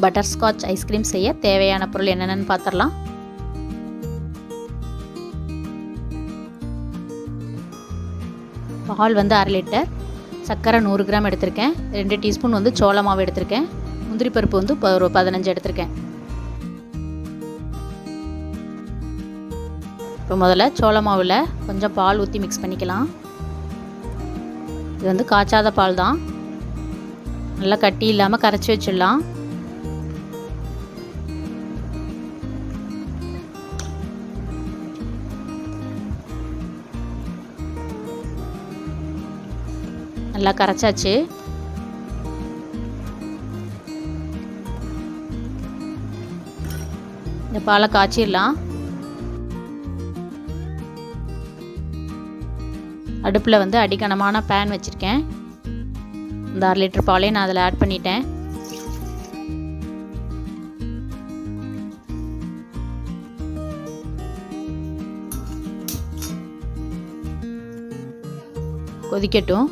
Butter Scotch ice cream செய்ய தேவையான பொருள் என்னென்னு பார்த்துடலாம். பால் வந்து 1/2 லிட்டர், சர்க்கரை 100 கிராம் எடுத்திருக்கேன், 2 டீஸ்பூன் வந்து சோள மாவு எடுத்திருக்கேன், முந்திரி பருப்பு வந்து ஒரு 15 எடுத்திருக்கேன். இப்போ முதல்ல சோள மாவில் கொஞ்சம் பால் ஊற்றி மிக்ஸ் பண்ணிக்கலாம். இது வந்து காய்ச்சாத பால் தான், நல்லா கட்டி இல்லாமல் கரைச்சி வச்சிடலாம். நல்லா கரைச்சாச்சு. இந்த பாலை காய்ச்சிடலாம். அடுப்பில் வந்து அடிக்கனமான பேன் வச்சுருக்கேன். இந்த 1/2 லிட்டர் பாலையும் நான் அதில் ஆட் பண்ணிட்டேன். கொதிக்கட்டும்.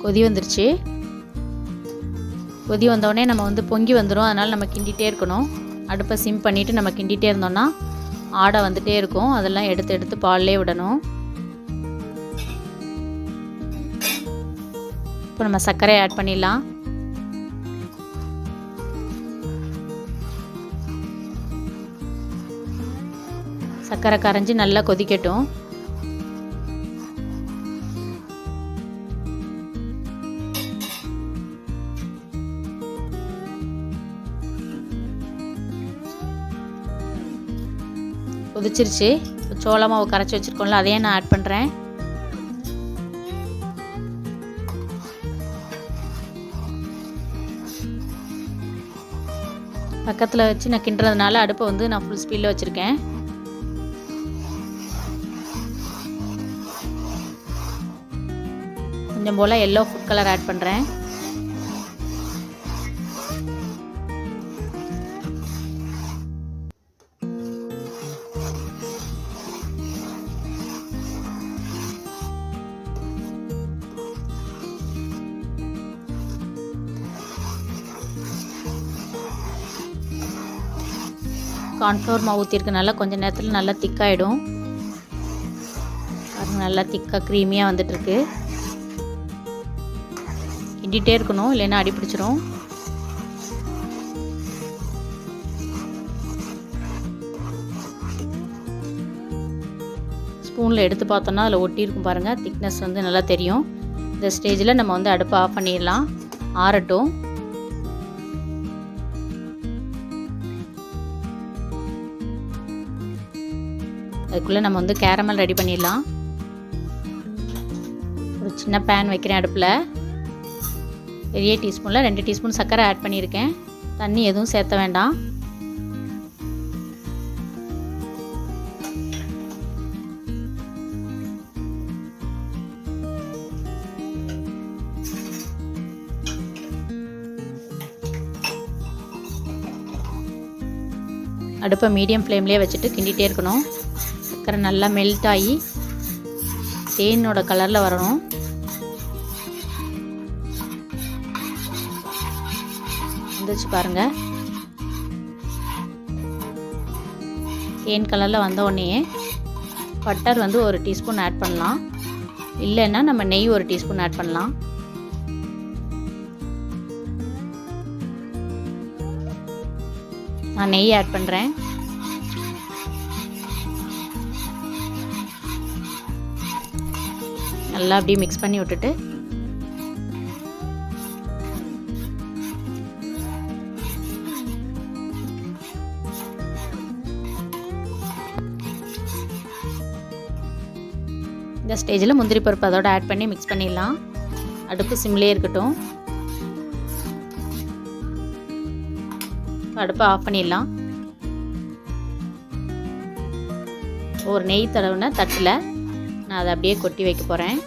கொதி வந்துருச்சு. கொதி வந்தோடனே நம்ம வந்து பொங்கி வந்துடும், அதனால் நம்ம கிண்டிகிட்டே இருக்கணும். அடுப்பை சிம் பண்ணிவிட்டு நம்ம கிண்டிகிட்டே இருந்தோம்னா ஆடை வந்துகிட்டே இருக்கும். அதெல்லாம் எடுத்து எடுத்து பால்லே விடணும். இப்போ நம்ம சர்க்கரையை ஆட் பண்ணிடலாம். சர்க்கரை கரைஞ்சி நல்லா கொதிக்கட்டும். கொதிச்சிருச்சு. சோள மாவு கரைச்சி வச்சுருக்கோம்ல, அதையே நான் ஆட் பண்ணுறேன். பக்கத்தில் வச்சு நான் கிண்டுறதுனால அடுப்பை வந்து நான் ஃபுல் ஸ்பீடில் வச்சுருக்கேன். கொஞ்சம் போல் எல்லோ ஃபுட் கலர் ஆட் பண்ணுறேன். கார்ன்ஃப்ளவர் மாவு ஊற்றிருக்கனால கொஞ்சம் நேரத்தில் நல்லா திக்காயிடும். பாருங்கள், நல்லா திக்காக க்ரீமியாக வந்துட்டுருக்கு. கிண்டிகிட்டே இருக்கணும், இல்லைன்னா அடி பிடிச்சிரும். ஸ்பூனில் எடுத்து பார்த்தோன்னா அதில் ஒட்டியிருக்கும் பாருங்கள், திக்னஸ் வந்து நல்லா தெரியும். இந்த ஸ்டேஜில் நம்ம வந்து அடுப்பை ஆஃப் பண்ணிடலாம், ஆறட்டும். அதுக்குள்ளே நம்ம வந்து கேரமல் ரெடி பண்ணிடலாம். ஒரு சின்ன பேன் வைக்கிறேன் அடுப்பில். பெரிய டீஸ்பூனில் 2 டீஸ்பூன் சர்க்கரை ஆட் பண்ணியிருக்கேன். தண்ணி எதுவும் சேர்த்த வேண்டாம். அடுப்பை மீடியம் ஃப்ளேம்லேயே வச்சுட்டு கிண்டிகிட்டே இருக்கணும். சர்க்கரை நல்லா மெல்ட் ஆகி தேனோட கலரில் வரணும். வந்துச்சு பாருங்கள். தேன் கலரில் வந்த உடனே பட்டர் வந்து 1 டீஸ்பூன் ஆட் பண்ணலாம், இல்லைன்னா நம்ம நெய் 1 டீஸ்பூன் ஆட் பண்ணலாம். நான் நெய் ஆட் பண்ணுறேன். நல்லா அப்படியே மிக்ஸ் பண்ணி விட்டுட்டு இந்த ஸ்டேஜில் முந்திரி பருப்பு அதோட ஆட் பண்ணி மிக்ஸ் பண்ணிடலாம். அடுப்பு சிம்லேயே இருக்கட்டும். அடுப்பை ஆஃப் பண்ணிடலாம். ஒரு நெய் தடவுன தட்டில் நான் அதை அப்படியே கொட்டி வைக்க போகிறேன்.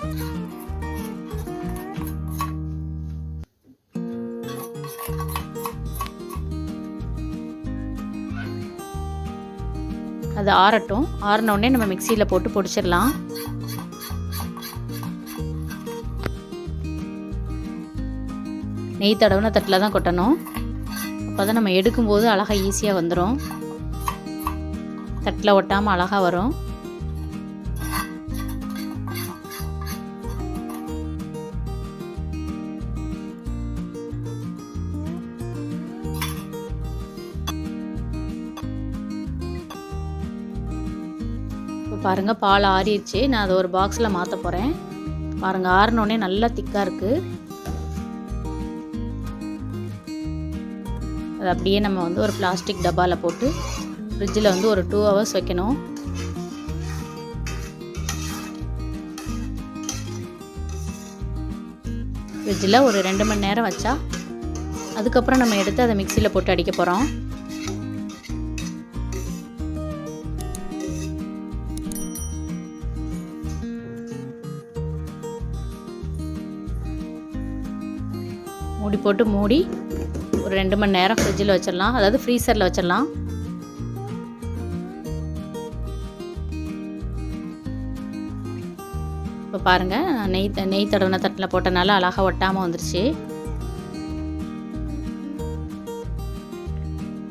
அது ஆறட்டும். ஆறின உடனே நம்ம மிக்சியில் போட்டு பொடிச்சிடலாம். நெய் தடவின தட்டில் தான் கொட்டணும். அப்போ தான் நம்ம எடுக்கும்போது அழகாக ஈஸியாக வந்துடும். தட்டில் ஒட்டாமல் அழகாக வரும். இப்போ பாருங்கள், பால் ஆறிடுச்சு. நான் அதை ஒரு பாக்ஸில் மாற்ற போகிறேன். பாருங்கள், ஆறினோடனே நல்லா திக்காக இருக்குது. அது அப்படியே நம்ம வந்து ஒரு பிளாஸ்டிக் டப்பாவில் போட்டு ஃப்ரிட்ஜில் வந்து ஒரு 2 ஹவர்ஸ் வைக்கணும். ஃப்ரிட்ஜில் ஒரு 2 மணி நேரம் வச்சா அதுக்கப்புறம் நம்ம எடுத்து அதை மிக்சியில் போட்டு அடிக்க போகிறோம். மூடி போட்டு மூடி ஒரு 2 மணி நேரம் ஃப்ரிட்ஜில் வச்சிடலாம், அதாவது ஃப்ரீசரில் வச்சிடலாம். இப்போ பாருங்கள், நெய் தடவின தட்டில் போட்டனால அழகாக ஒட்டாமல் வந்துருச்சு.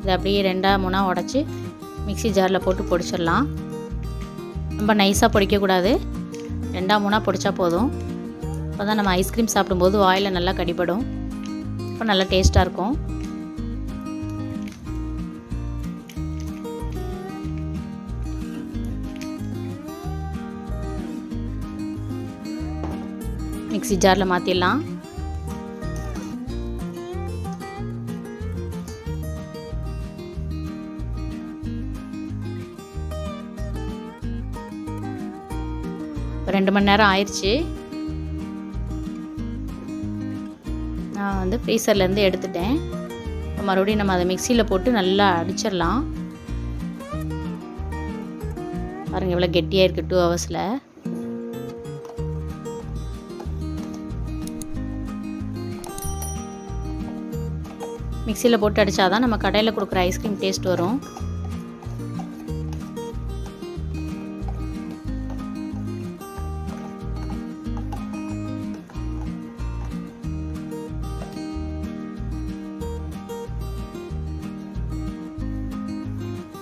இதை அப்படியே 2-3 உடச்சி மிக்ஸி ஜாரில் போட்டு பொடிச்சிடலாம். ரொம்ப நைஸாக பொடிக்கக்கூடாது, 2-3 பொடிச்சா போதும். அப்போ தான் நம்ம ஐஸ்கிரீம் சாப்பிடும்போது வாயில் நல்லா கடிபடும். அப்போ நல்லா டேஸ்ட்டாக இருக்கும். மிக்ஸி ஜாரில் மாற்றிடலாம். இப்போ 2 மணி நேரம் ஆயிடுச்சு. நான் வந்து ஃப்ரீசர்லேருந்து எடுத்துட்டேன். இப்போ மறுபடியும் நம்ம அதை மிக்சியில் போட்டு நல்லா அடிச்சிடலாம். பாருங்கள், எவ்வளோ கெட்டியாக இருக்குது 2 ஹவர்ஸில். மிக்சியில் போட்டு அடித்தாதான் நம்ம கடையில் கொடுக்குற ஐஸ்கிரீம் டேஸ்ட் வரும்.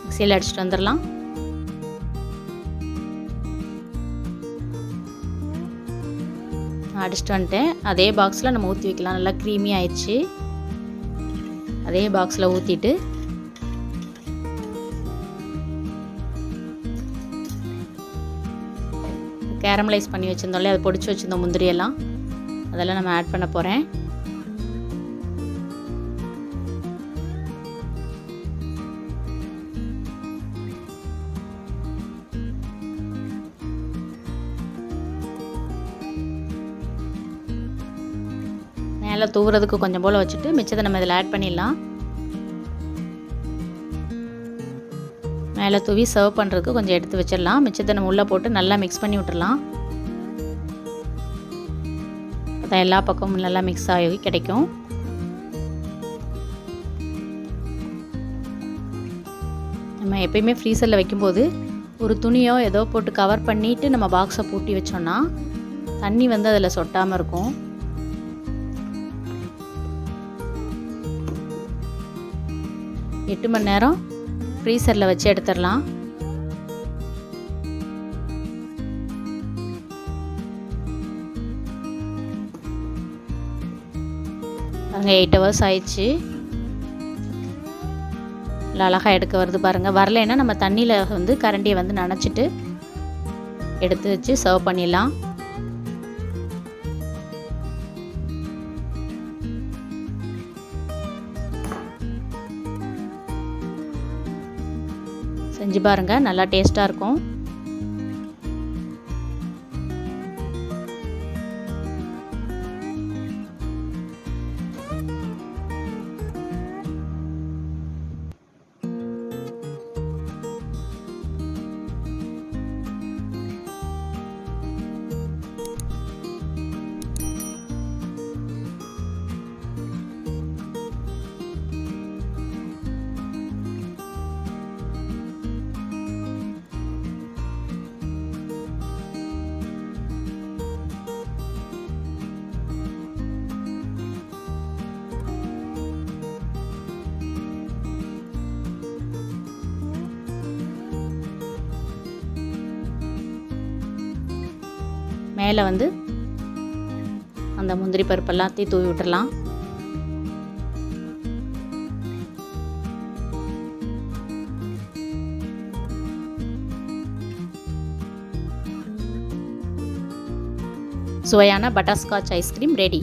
மிக்சியில் அடிச்சுட்டு வந்துடலாம். அடிச்சுட்டு வந்துட்டேன். அதே பாக்ஸில் நம்ம ஊற்றி வைக்கலாம். நல்லா க்ரீமி ஆயிடுச்சு. அதே பாக்ஸில் ஊற்றிட்டு கேரமலைஸ் பண்ணி வச்சுருந்தோம்ல, அதை பொடிச்சு வச்சுருந்தோம் முந்திரியெல்லாம், அதெல்லாம் நம்ம ஆட் பண்ண போகிறேன். மேலே தூவுறதுக்கு கொஞ்சம் போல் வச்சுட்டு மிச்சத்தை நம்ம இதில் ஆட் பண்ணிடலாம். மேலே தூவி சர்வ் பண்ணுறதுக்கு கொஞ்சம் எடுத்து வச்சிடலாம். மிச்சத்தை நம்ம உள்ளே போட்டு நல்லா மிக்ஸ் பண்ணி விட்டுடலாம். அதான் எல்லா பக்கமும் நல்லா மிக்ஸ் ஆகி கிடைக்கும். நம்ம எப்பயுமே ஃப்ரீசரில் வைக்கும்போது ஒரு துணியோ ஏதோ போட்டு கவர் பண்ணிவிட்டு நம்ம பாக்ஸை பூட்டி வச்சோன்னா தண்ணி வந்து அதில் சொட்டாமல் இருக்கும். எட்டு மணி நேரம் ஃப்ரீசரில் வச்சு எடுத்துடலாம். பாருங்கள், 8 ஹவர்ஸ் ஆயிடுச்சு. இல்லை அழகாக எடுக்க வருது பாருங்கள். வரலைன்னா நம்ம தண்ணியில் வந்து கரண்டியை வந்து நனைச்சிட்டு எடுத்து வச்சு சர்வ் பண்ணிடலாம். செஞ்சு பாருங்கள், நல்லா டேஸ்ட்டாக இருக்கும். மேலே வந்து அந்த முந்திரி பருப்பு எல்லாத்தையும் தூவி விட்டுறலாம். சுவையான பட்டர்ஸ்காட்ச் ஐஸ்கிரீம் ரெடி.